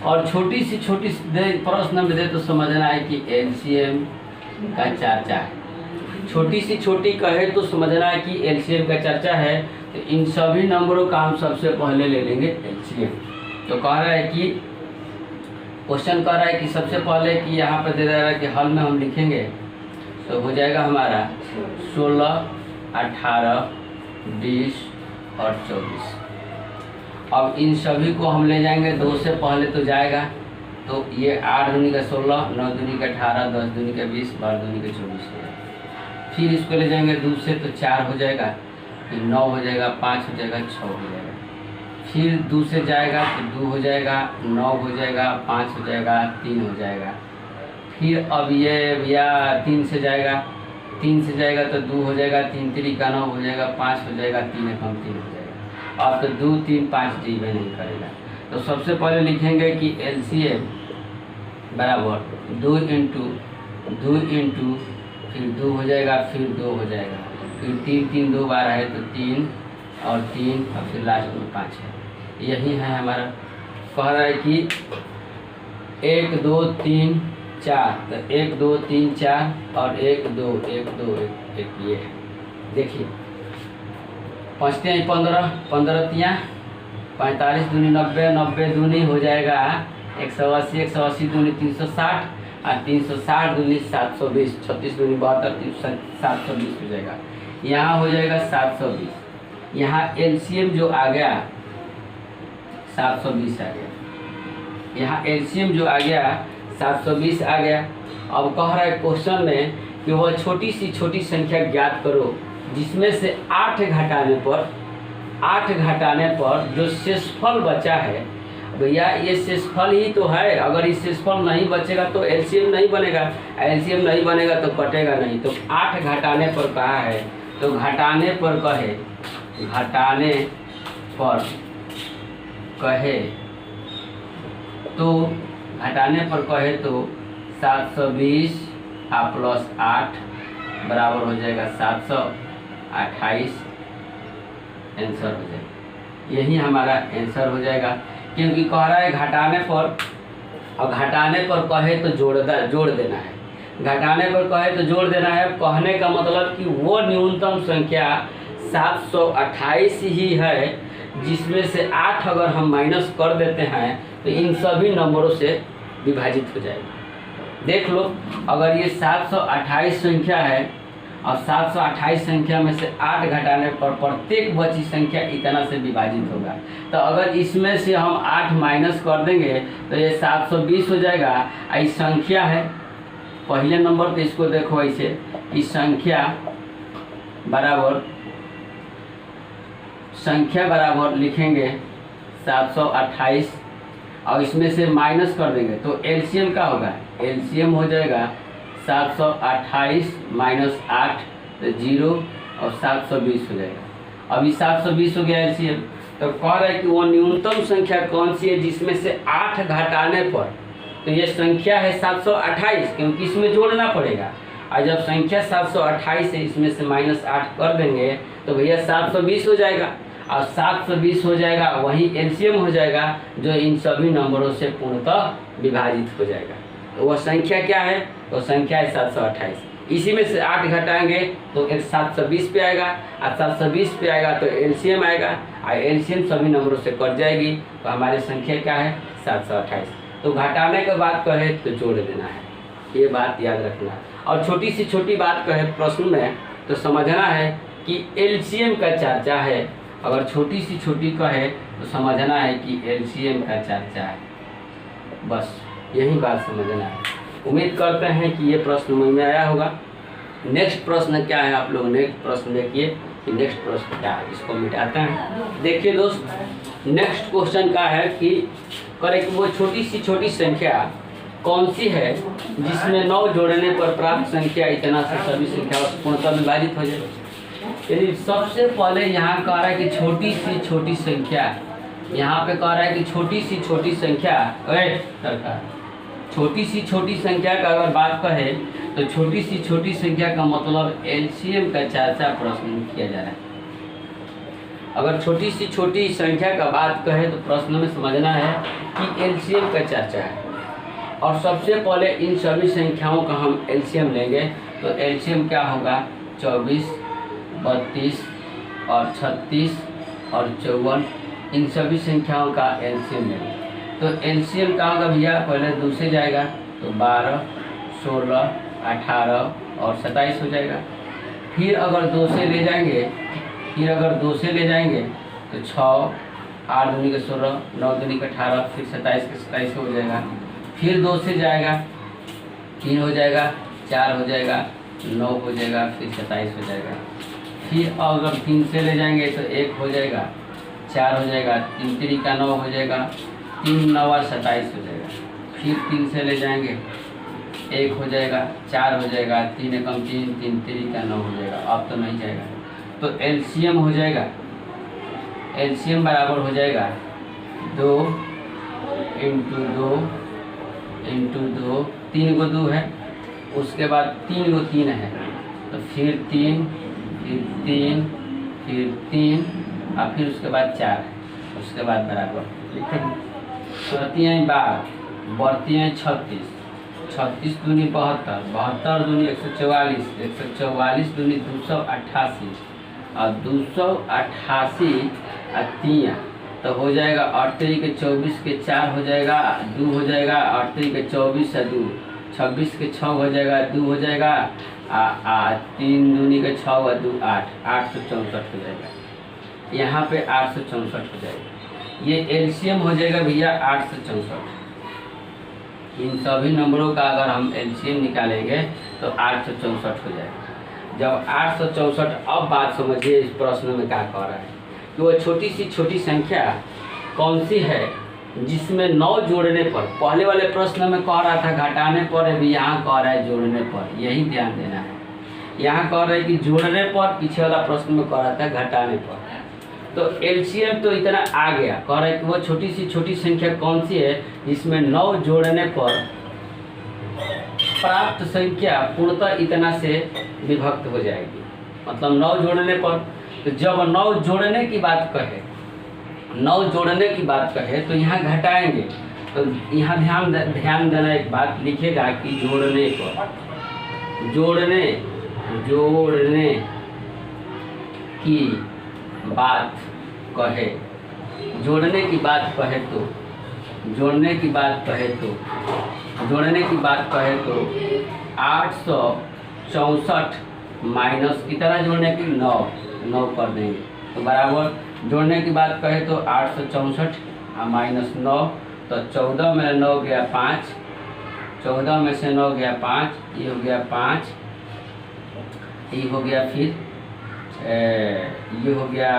और छोटी सी छोटी प्रश्न में दे तो समझना है कि एलसीएम का चर्चा है। छोटी सी छोटी कहे तो समझना है कि एलसीएम का चर्चा है, तो इन सभी नंबरों का हम सबसे पहले ले लेंगे एलसीएम। तो कह रहा है कि क्वेश्चन कह रहा है कि सबसे पहले कि यहाँ पर दे रहा है कि हल में हम लिखेंगे तो हो जाएगा हमारा 16, 18, 20 और 24। अब इन सभी को हम ले जाएंगे 2 से पहले तो जाएगा, तो ये 8 दूनी का 16, 9 दूनी का 18, 10 दूनी का 20, 12 दूनी का 24 हो जाएगा। फिर इसको ले जाएंगे 2 से तो 4 हो जाएगा, फिर 9 हो जाएगा, 5 हो जाएगा, 6 हो जाएगा। फिर 2 से जाएगा तो 2 हो जाएगा, 9 हो जाएगा, 5 हो जाएगा, 3 हो जाएगा। फिर अब ये या 3 से जाएगा, 3 से जाएगा तो 2 हो जाएगा, 3 3 का 9 हो जाएगा, 5 हो जाएगा, 3 कम 3 हो जाएगा। अब तो 2 3 5 डी में नहीं करेगा, तो सबसे पहले लिखेंगे कि एलसीएम बराबर 2 इंटू फिर 2 हो जाएगा, फिर 2 हो जाएगा, फिर 3 3 2 12 है तो 3 और 3 और फिर लास्ट में 5 है। यही है हमारा। कह रहा है कि 1 2 3 4, तो 1 2 3 4 और 1 2 1 2 1 ये है। देखिए 5 3 15, 15 3 45 दूनी 90, 90 दूनी हो जाएगा 180, 180 दूनी 360 और 360 दूनी 720, 36 दूनी 72, 720 हो जाएगा। यहाँ हो जाएगा 720। यहाँ एलसीएम जो आ गया 720 आ गया, यहाँ एलसीएम जो आ गया 720 आ गया। अब कह रहा है क्वेश्चन में कि वह छोटी सी छोटी संख्या ज्ञात करो जिसमें से 8 घटाने पर जो शेषफल बचा है। भैया ये शेषफल ही तो है, अगर इस शेषफल नहीं बचेगा तो एलसीएम नहीं बनेगा, एलसीएम नहीं बनेगा तो कटेगा नहीं। तो 8 घटाने पर कहा है, तो घटाने पर कहे तो 720 प्लस 8 बराबर हो जाएगा 728 आंसर हो जाएगा। यही हमारा आंसर हो जाएगा, क्योंकि कह रहा है घटाने पर, और घटाने पर कहे तो जोड़ देना है, घटाने पर कहे तो जोड़ देना है। कहने का मतलब कि वो न्यूनतम संख्या 728 ही है, जिसमें से 8 अगर हम माइनस कर देते हैं तो इन सभी नंबरों से विभाजित हो जाएगा। देख लो, अगर ये 728 संख्या है और 728 संख्या में से 8 घटाने पर प्रत्येक बची संख्या इतना से विभाजित होगा। तो अगर इसमें से हम 8 माइनस कर देंगे तो ये 720 हो जाएगा। इस संख्या है पहले नंबर, तो इसको देखो ऐसे, इस संख्या बराबर लिखेंगे 728 और इसमें से माइनस कर देंगे तो एलसीएम का होगा, एलसीएम हो जाएगा 728 माइनस 8 तो 0 और 720 हो जाएगा। अभी 720 हो गया एलसीएम। तो कह रहा है कि वो न्यूनतम संख्या कौन सी है जिसमें से 8 घटाने पर, तो ये संख्या है 728, क्योंकि इसमें जोड़ना पड़ेगा। और जब संख्या 728 है, इसमें से माइनस 8 कर देंगे तो भैया 720 हो जाएगा, और 720 हो जाएगा वही एलसीएम हो जाएगा, जो इन सभी नंबरों से पूर्णतः विभाजित हो जाएगा। तो वह संख्या क्या है, वो संख्या है 728। इसी में से 8 घटाएंगे तो 720 पे आएगा, और 720 पे आएगा तो एलसीएम आएगा, और एलसीएम सभी नंबरों से कट जाएगी, तो हमारी संख्या क्या है 728। तो घटाने के बाद कहे तो जोड़ देना है, ये बात याद रखना है। और छोटी सी छोटी बात कहे प्रश्न में तो समझना है कि एलसीएम का चर्चा है, अगर छोटी सी छोटी कहे तो समझना है कि एलसीएम का चर्चा है, बस यही बात समझना है। उम्मीद करते हैं कि ये प्रश्न समझ में आया होगा। नेक्स्ट प्रश्न क्या है, आप लोग नेक्स्ट प्रश्न देखिए कि नेक्स्ट प्रश्न क्या है, इसको मिटाते हैं। देखिए दोस्त, नेक्स्ट क्वेश्चन का है कि करे कि वो छोटी सी छोटी संख्या कौन सी है जिसमें 9 जोड़ने पर प्राप्त संख्या इतना से सभी संख्या पूर्णतः विभाजित हो जाए। यदि सबसे पहले यहाँ कह रहा है कि छोटी सी छोटी संख्या, यहाँ पे कह रहा है कि छोटी सी छोटी संख्या, छोटी सी छोटी संख्या का अगर बात करें तो छोटी सी छोटी संख्या का मतलब एलसीएम का चर्चा प्रश्न में किया जा रहा है। अगर छोटी सी छोटी संख्या का बात कहें तो प्रश्न में समझना है कि एलसीएम का चर्चा है, और सबसे पहले इन सभी संख्याओं का हम एलसीएम लेंगे। तो एलसीएम क्या होगा, 24, 32 और 36 और 54, इन सभी संख्याओं का एलसीएम लेंगे। तो एलसीएम का होगा भैया, पहले 2 से जाएगा तो 12, 16, 18 और 27 हो जाएगा। फिर अगर 2 से ले जाएंगे, तो 6, 8 दूनी के 16, 9 दूनी के 18, फिर 27 के 27 हो जाएगा। फिर 2 से जाएगा 3 हो जाएगा, 4 हो जाएगा, 9 हो जाएगा, फिर 27 हो जाएगा। फिर अगर 3 से ले जाएंगे तो 1 हो जाएगा, 4 हो जाएगा, 3 3 का 9 हो जाएगा, 3 9 27 हो जाएगा। फिर 3 से ले जाएंगे 1 हो जाएगा, 4 हो जाएगा, 3 एकम 3, 3 3 का 9 हो जाएगा। अब तो नहीं जाएगा, तो एलसीएम हो जाएगा, एलसीएम बराबर हो जाएगा 2 इंटू 2 इंटू 2, 3 को 2 है, उसके बाद 3 को 3 है, तो फिर 3, फिर 3, फिर 3 और फिर उसके बाद 4 है, उसके बाद बराबर लिखेंगे। बढ़ती हैं 12, बढ़ती हैं 36, 36 दूनी 72, 72 दूनी 144, 144 दूनी 288 और 288 और 3 तो हो जाएगा 8 3 के 24 के 4 हो जाएगा, 2 हो जाएगा, 8 3 के 24 और 2, 26 के 6 हो जाएगा, 2 हो जाएगा, 3 दूनी के 6 और 2 8, 864 हो जाएगा। यहाँ पे 864 हो जाएगा। ये एलसीएम हो जाएगा भैया 864। इन सभी नंबरों का अगर हम एलसीएम निकालेंगे तो 864 हो जाएगा। जब 864, अब बात समझिए इस प्रश्न में क्या कह रहा है कि वो छोटी सी छोटी संख्या कौन सी है जिसमें 9 जोड़ने पर, पहले वाले प्रश्न में कह रहा था घटाने पर, अभी यहाँ कह रहा है जोड़ने पर, यही ध्यान देना है। यहाँ कह रहा है कि जोड़ने पर, पीछे वाला प्रश्न में कह रहा था घटाने पर। तो एलसीएम तो इतना आ गया, कह रहा है कि वो छोटी सी छोटी संख्या कौन सी है जिसमें 9 जोड़ने पर प्राप्त संख्या पूर्णतः इतना से विभक्त हो जाएगी। मतलब 9 जोड़ने पर, तो जब 9 जोड़ने की बात कहे, 9 जोड़ने की बात कहे तो यहाँ घटाएंगे। तो यहाँ ध्यान देना, एक बात लिखेगा कि जोड़ने पर, जोड़ने की बात कहे, जोड़ने की बात कहे तो, जोड़ने की बात कहे तो 864 माइनस कितना जोड़ने की 9 कर देंगे, तो बराबर जोड़ने की बात कहे तो 864 और माइनस 9, तो 14 में 9 गया 5, 14 में से 9 गया 5, ये हो गया 5, ये हो गया, फिर ये हो गया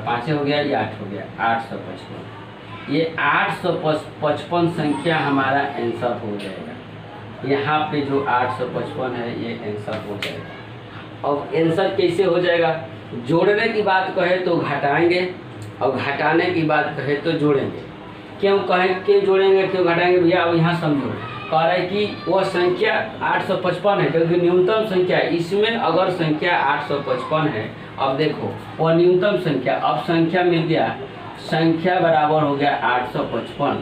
5 हो गया, ये 8 हो गया, 855। ये 855 संख्या हमारा आंसर हो जाएगा। यहाँ पे जो 855 है ये आंसर हो जाएगा। और आंसर कैसे हो जाएगा, जोड़ने की बात कहे तो घटाएंगे और घटाने की बात कहे तो जोड़ेंगे। क्यों जोड़ेंगे, क्यों घटाएंगे भैया, अब यहाँ समझो। कह रहा है कि वह संख्या 855 है क्योंकि न्यूनतम संख्या, इसमें अगर संख्या 855 है, अब देखो वह न्यूनतम संख्या, अब संख्या मिल गया, संख्या बराबर हो गया 855।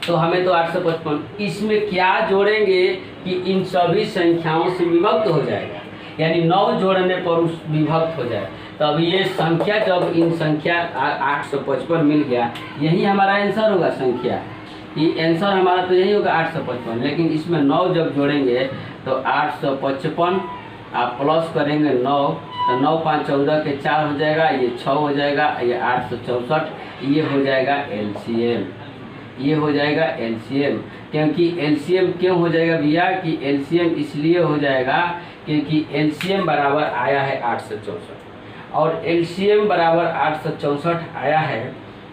तो हमें तो 855, इसमें क्या जोड़ेंगे कि इन सभी संख्याओं से विभक्त हो जाएगा, यानी 9 जोड़ने पर उस विभक्त हो जाए। तो अब ये संख्या जब इन संख्या 855 मिल गया, यही हमारा आंसर होगा। संख्या ये आंसर हमारा तो यही होगा 855, लेकिन इसमें 9 जब जोड़ेंगे तो 855 आप प्लस करेंगे 9, तो 9 5 14 के 4 हो जाएगा, ये 6 हो जाएगा, ये 864, ये हो जाएगा एलसीएम। ये हो जाएगा एलसीएम। क्योंकि एलसीएम क्यों हो जाएगा भैया कि एलसीएम इसलिए हो जाएगा क्योंकि एलसीएम बराबर आया है 864 और एलसीएम बराबर 864 आया है,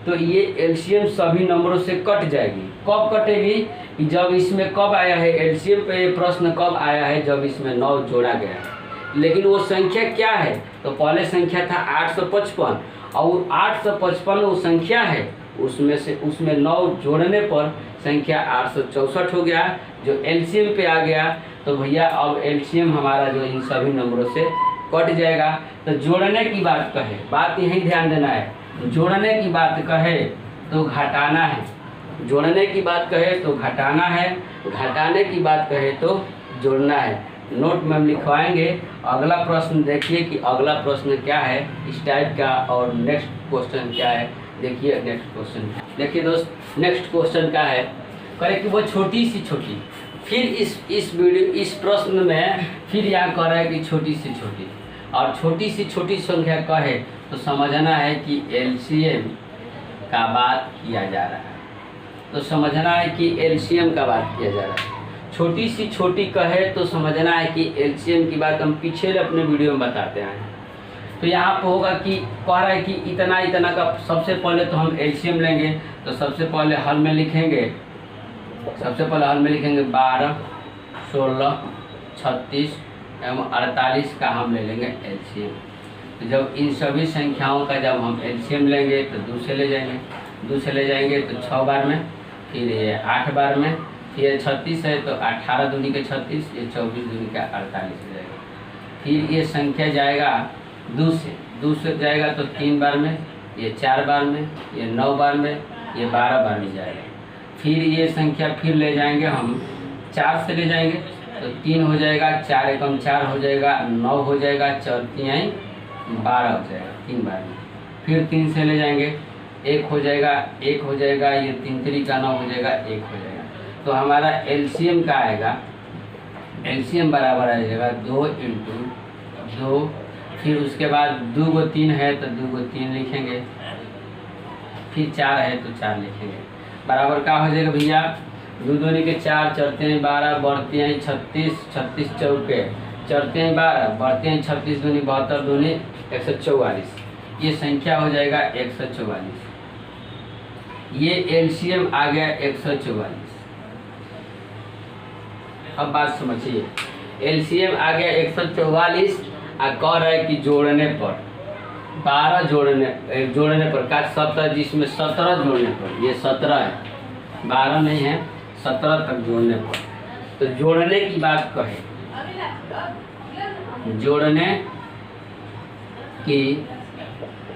तो ये एलसीएम सभी नंबरों से कट जाएगी। कब कटेगी? जब इसमें कब आया है एलसीएम पे, ये प्रश्न कब आया है जब इसमें 9 जोड़ा गया है। लेकिन वो संख्या क्या है? तो पहले संख्या था 855 और 855 वो संख्या है, उसमें 9 जोड़ने पर संख्या 864 हो गया जो एलसीएम पे आ गया। तो भैया अब एलसीएम हमारा जो इन सभी नंबरों से कट जाएगा। तो जोड़ने की बात कहे, बात यही ध्यान देना है, जोड़ने की बात कहे तो घटाना है, जोड़ने की बात कहे तो घटाना है, घटाने की बात कहे तो जोड़ना है। नोट में हम लिखवाएंगे। अगला प्रश्न देखिए कि अगला प्रश्न क्या है इस टाइप का और नेक्स्ट क्वेश्चन क्या है। देखिए नेक्स्ट क्वेश्चन, देखिए दोस्त नेक्स्ट क्वेश्चन क्या है, कहे कि वो छोटी सी छोटी, फिर इस प्रश्न में फिर यहाँ कह रहा है कि छोटी सी छोटी, और छोटी सी छोटी संख्या कहे तो समझना है कि एलसीएम का बात किया जा रहा है, तो समझना है कि एलसीएम का बात किया जा रहा है। छोटी सी छोटी कहे तो समझना है कि एलसीएम की बात हम पीछे अपने वीडियो में बताते हैं। तो यहाँ पर होगा कि कह रहा है कि इतना इतना का, सबसे पहले तो हम एलसीएम लेंगे, तो सबसे पहले हल में लिखेंगे, 12, 16, 36 एवं 48 का हम ले लेंगे एलसीएम। तो जब इन सभी संख्याओं का जब हम एलसीएम लेंगे तो 2 से ले जाएंगे, तो 6 बार में, फिर ये 8 बार में, फिर 36 है तो 18 दूनी के 36, ये 24 दूनी का 48 हो जाएगा। फिर ये संख्या जाएगा 2 से जाएगा तो 3 बार में, ये 4 बार में, ये 9 बार में, ये 12 बार में जाएगा। फिर ये संख्या फिर ले जाएंगे हम 4 से ले जाएंगे तो 3 हो जाएगा, 4 एकम 4 हो जाएगा, 9 हो जाएगा, 4 तिहाई 12 हो जाएगा 3 बार में। फिर 3 से ले जाएंगे 1 हो जाएगा, ये 3 3 का 9 हो जाएगा, 1 हो जाएगा। तो हमारा एलसीएम का आएगा, एलसीएम बराबर आ जाएगा 2 × 2, फिर उसके बाद 2 को 3 है तो 2 को 3 लिखेंगे, फिर 4 है तो 4 लिखेंगे, बराबर का हो जाएगा भैया 2 दूनी के 4, 4 तिहाई 12, बढ़ते हैं 36, 36 चौके, 4 तिहाई 12, बढ़ते हैं 36 दूनी 72 दूनी 144, ये संख्या हो जाएगा 144। ये एलसीएम आ गया 144। अब बात समझिए, एलसीएम आ गया 144 और कह रहा है कि जोड़ने पर 12 जोड़ने पर का 17, जिसमें 17 जोड़ने पर, ये 17 है, 12 नहीं है, 17 तक जोड़ने पर। तो जोड़ने की बात कहे, जोड़ने की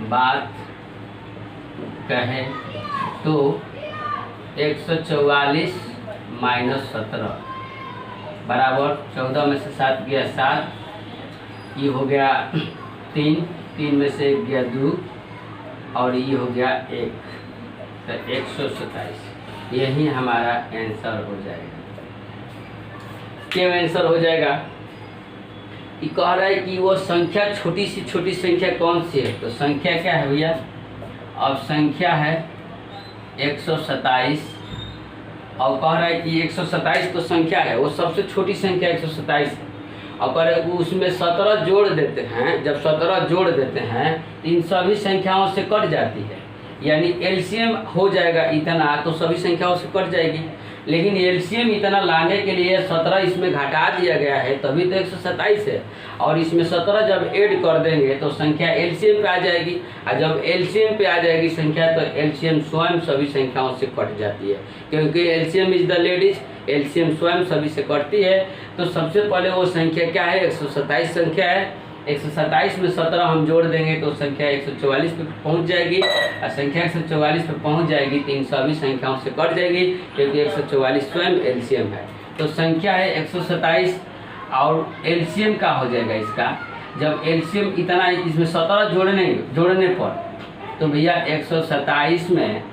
बात कहे तो 144 - 17 बराबर 14 में से 7 गया 7, ये हो गया 3 में से 1 गया 2 और ये हो गया 1, तो 127। यही हमारा आंसर हो जाएगा। क्यों आंसर हो जाएगा? ये कह रहा है कि वो संख्या छोटी सी छोटी संख्या कौन सी है, तो संख्या क्या है भैया? अब संख्या है 127 और कह रहा है कि 127 तो संख्या है, वो सबसे छोटी संख्या 127 है और कह रहे हैं उसमें 17 जोड़ देते हैं। जब 17 जोड़ देते हैं तो इन सभी संख्याओं से कट जाती है, यानी एलसीएम हो जाएगा इतना, तो सभी संख्याओं से कट जाएगी। लेकिन एलसीएम इतना लाने के लिए 17 इसमें घटा दिया गया है, तभी तो 127 है। और इसमें 17 जब ऐड कर देंगे तो संख्या एलसीएम पे आ जाएगी, और जब एलसीएम पे आ जाएगी संख्या तो एलसीएम स्वयं सभी संख्याओं से कट जाती है, क्योंकि LCM is the ladies, LCM स्वयं सभी से कटती है। तो सबसे पहले वो संख्या क्या है? 127 संख्या है। 127 में 17 हम जोड़ देंगे तो संख्या 144 पे पहुंच जाएगी, और संख्या 144 पे पहुंच जाएगी तो इन सभी संख्याओं से कट जाएगी, क्योंकि 144 स्वयं एलसीएम है। तो संख्या है 127 और एलसीएम का हो जाएगा इसका, जब एलसीएम इतना इसमें 17 जोड़ने पर, तो भैया 127 में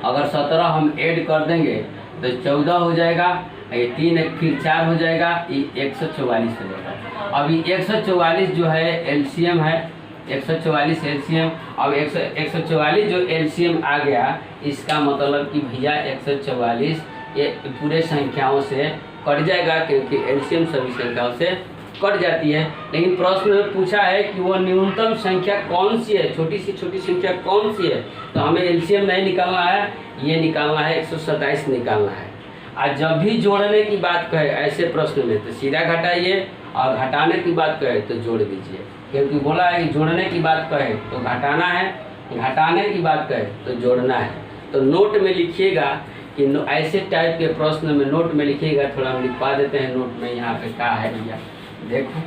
अगर 17 हम ऐड कर देंगे तो 14 हो जाएगा, ये 3 फिर 4 हो जाएगा, ये 144 हो जाएगा। अभी 144 जो है एलसीएम है, 144 एलसीएम। अब 144 जो एलसीएम आ गया, इसका मतलब कि भैया 144 ये पूरे संख्याओं से कट जाएगा, क्योंकि एलसीएम सभी संख्याओं से कट जाती है। लेकिन प्रश्न में पूछा है कि वो न्यूनतम संख्या कौन सी है, छोटी सी छोटी संख्या कौन सी है, तो हमें एलसीएम नहीं निकालना है, ये निकालना है 127 निकालना है। और जब भी जोड़ने की बात कहे ऐसे प्रश्न में तो सीधा घटाइए, और घटाने की बात कहे तो जोड़ दीजिए, क्योंकि बोला है कि जोड़ने की बात कहे तो घटाना है, घटाने की बात कहे तो जोड़ना है। तो नोट में लिखिएगा कि ऐसे टाइप के प्रश्न में नोट में लिखिएगा, थोड़ा हम लिखवा देते हैं नोट में, यहाँ पे क्या है भैया देखो,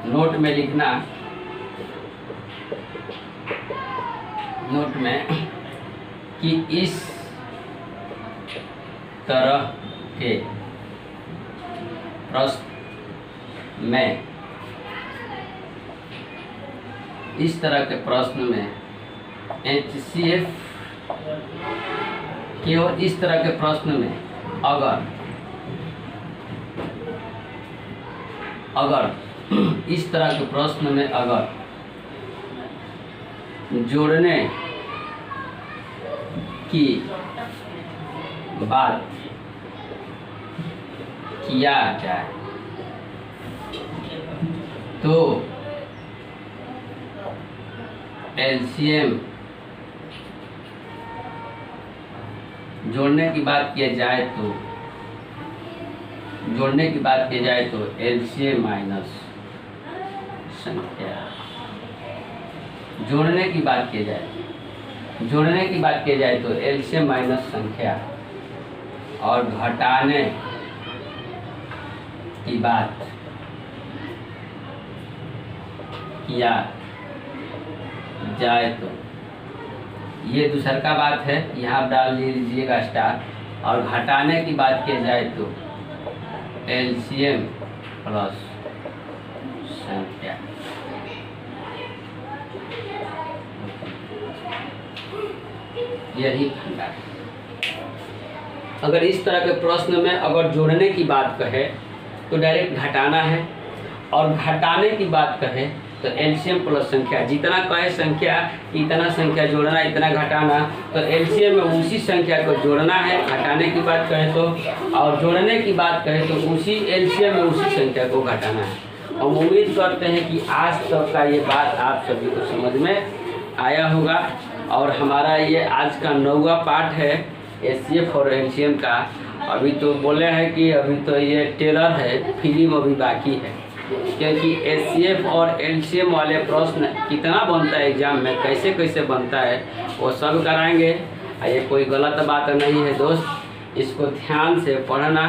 नोट में लिखना, नोट में कि इस तरह के प्रश्न में, इस तरह के प्रश्न में HCF, केवल इस तरह के प्रश्न में अगर इस तरह के प्रश्न में अगर जोड़ने की बात किया जाए तो एलसीएम, जोड़ने की बात किया जाए तो, जोड़ने की बात की जाए तो एलसीएम माइनस संख्या, जोड़ने की बात की जाए, जोड़ने की बात की जाए तो एलसीएम माइनस संख्या, और घटाने की बात किया जाए तो, ये दूसरा का बात है, यहाँ डाल लीजिएगा स्टार, और घटाने की बात की जाए तो एलसीएम प्लस संख्या। यही फंडा है। अगर इस तरह के प्रश्न में अगर जोड़ने की बात कहे तो डायरेक्ट घटाना है, और घटाने की बात कहे तो एलसीएम प्लस संख्या, जितना कहे संख्या इतना संख्या जोड़ना, इतना घटाना, तो एलसीएम में उसी संख्या को जोड़ना है, घटाने की बात कहे तो, और जोड़ने की बात कहे तो उसी एलसीएम में उसी संख्या को घटाना है। हम उम्मीद करते हैं कि आज तक का ये बात आप सभी को समझ में आया होगा, और हमारा ये आज का 9वां पार्ट है HCF और एलसीएम का। अभी तो बोले हैं कि अभी तो ये टेलर है, फिल्म अभी बाकी है, क्योंकि HCF और एलसीएम वाले प्रश्न कितना बनता है एग्जाम में, कैसे कैसे बनता है, वो सब कराएंगे। ये कोई गलत बात नहीं है दोस्त, इसको ध्यान से पढ़ना,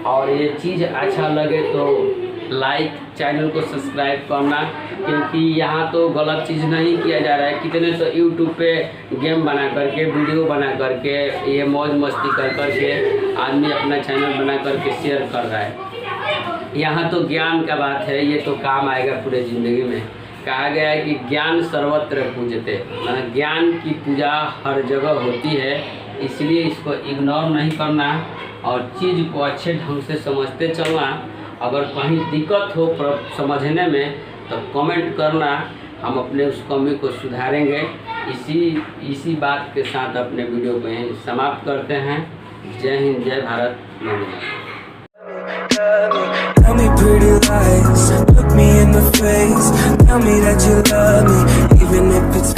और ये चीज़ अच्छा लगे तो लाइक, चैनल को सब्सक्राइब करना, क्योंकि यहाँ तो गलत चीज़ नहीं किया जा रहा है। कितने तो यूट्यूब पे गेम बना करके, वीडियो बना करके, ये मौज मस्ती कर करके आदमी अपना चैनल बना करके शेयर कर रहा है। यहाँ तो ज्ञान का बात है, ये तो काम आएगा पूरे ज़िंदगी में। कहा गया है कि ज्ञान सर्वत्र पूजते, मतलब ज्ञान की पूजा हर जगह होती है, इसलिए इसको इग्नोर नहीं करना, और चीज़ को अच्छे ढंग से समझते चलना। अगर कहीं दिक्कत हो समझने में तो कमेंट करना, हम अपने उस कमी को सुधारेंगे। इसी बात के साथ अपने वीडियो को यहीं समाप्त करते हैं। जय हिंद, जय भारत, नमस्कार। Tell me pretty lies, look me in the face, tell me that you love me, even if it's